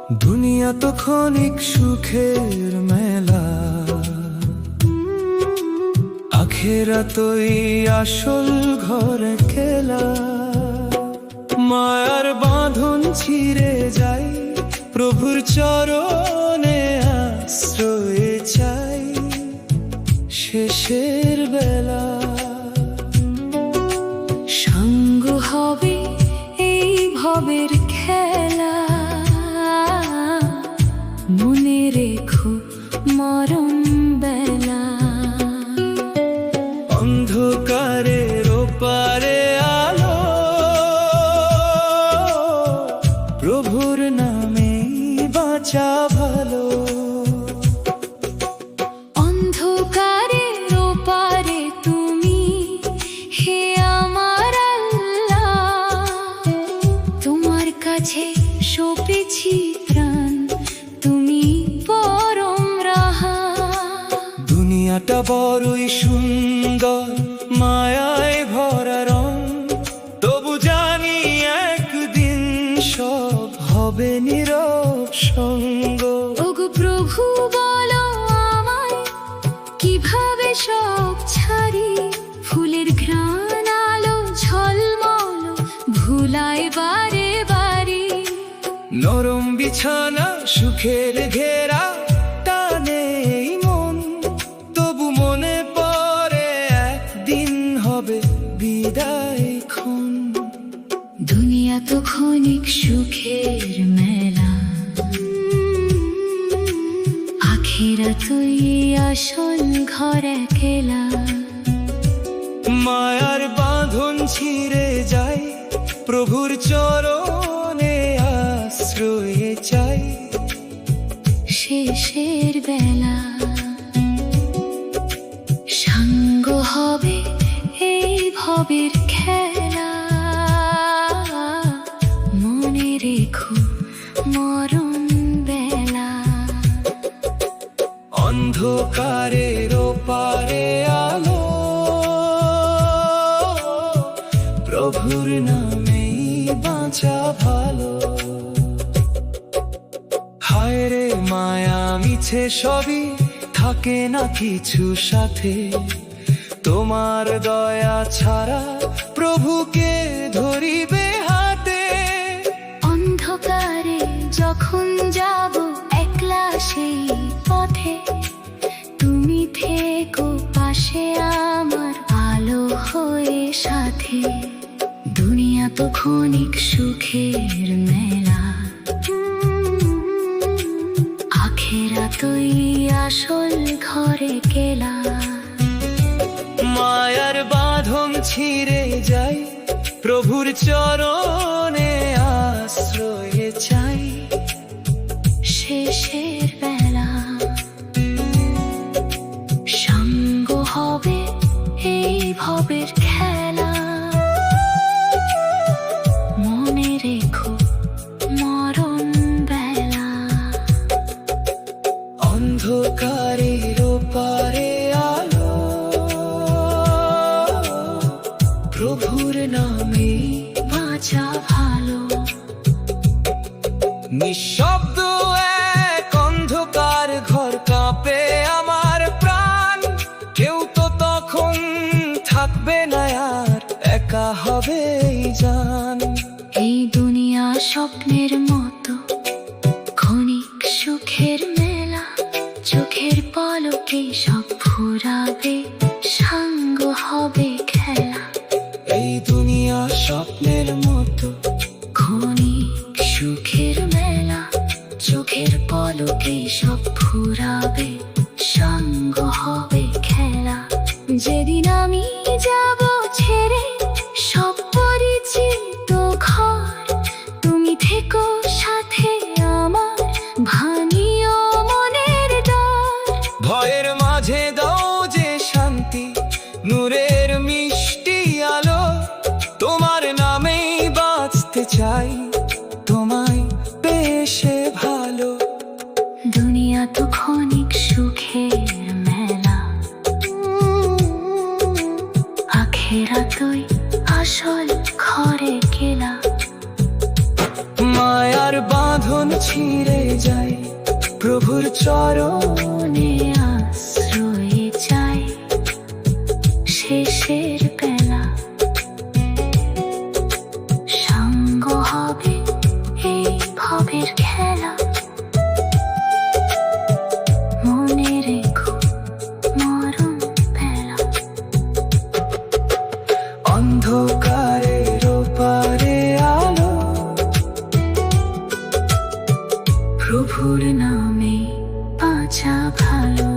দুনিয়া তো ক্ষণিক সুখের মেলা, আখেরাতই আসল ঘরে খেলা। মায়ার বাঁধন ছিঁড়ে যায়, প্রভুর চরণে আশ্রয় চাই শেষের বেলা। সঙ্গ হবে এই ভবের খেলা, মনে রেখো মরণ বেলা। অন্ধকারের ওপারে আলো, প্রভুর নামে বাঁচা ভালো। অন্ধকারের ওপারে তুমি, হে আমার আল্লাহ, তোমার কাছে সঁপেছি প্রাণ, তুমি পরম রাহা। দুনিয়াটা বড়ই সুন্দর, মায়ায় ভরা রং, তবু জানি একদিন সব হবে নীরব সঙ্গ। ওগো প্রভু বলো আমায়, কিভাবে সব ছাড়ি, ফুলের ঘ্রাণ আলো ঝলমল ভুলায় বারে বারে। নরম বিছানা সুখের ঘেরা, টানে এই মন, তবু মনে পড়ে একদিন হবে বিদায় ক্ষণ। দুনিয়া তো ক্ষণিক সুখের মেলা, আখিরাতই আসল ঘর একলা। মায়ার বাঁধন ছিঁড়ে যায়, প্রভুর চরণে আশ্রয় চাই শেষের বেলা। সঙ্গ হবে এই ভবের খেলা, মনে রেখো মরণ বেলা। অন্ধকারের ওপারে আলো, প্রভুর নামেই বাঁচা ভালো। হায় রে মায়া মিছে সবই, থাকে না কিছু সাথে, তোমার দয়া ছাড়া প্রভুকে ধরিবে হাতে। অন্ধকারে যখন যাব একলা সেই পথে, তুমি থেকো পাশে আমার আলো হয়ে সাথে। দুনিয়া তো ক্ষণিক সুখের মেলা, আখিরাতই আসল ঘরে কেলা। মায়ার বাঁধন ছিঁড়ে যায়, প্রভুর চরণে আশ্রয় চাই শেষের বেলা। সঙ্গ হবে এই ভবের খেলা, মনে রেখো মরণ বেলা। অন্ধকারের ওপারে আলো, প্রভুর নামে বাঁচা ভালো। নিঃশব্দ এক অন্ধকার ঘর, কাঁপে আমার প্রাণ। কেউ তো তখন থাকবে না আর, একা হবে এই জান। এই দুনিয়া স্বপ্নের মতো, ক্ষণিক সুখের মেলা, চোখের পলকে সব ফুরাবে, সঙ্গ হবে খেলা। এই দুনিয়া স্বপ্নের মতো, ক্ষণিক সুখের মেলা, চোখের পলকে সব ফুরাবে, সঙ্গ হবে খেলা। যেদিন আমি যাব ছেড়ে সব পরিচিত ঘর, তুমি থেকো সাথে আমার, ভাঙিও মনের ডর। ভয়ের মাঝে দাও যে শান্তি, নূরের মিষ্টি আলো। তোমার নামেই বাঁচতে চাই, তোমায় পেশে ভালো। দুনিয়া তো ক্ষণিক সুখের মেলা, আর বাঁধন ছিঁড়ে যায়, প্রভুর চরণে আশ্রয়ে চাই। শেষের বেলা সঙ্গ হবে এই ভবের খেলা। মনে রেখো মরণ বেলা। অন্ধকারের ওপারে আলো, প্রভুর নামে বাঁচা ভালো।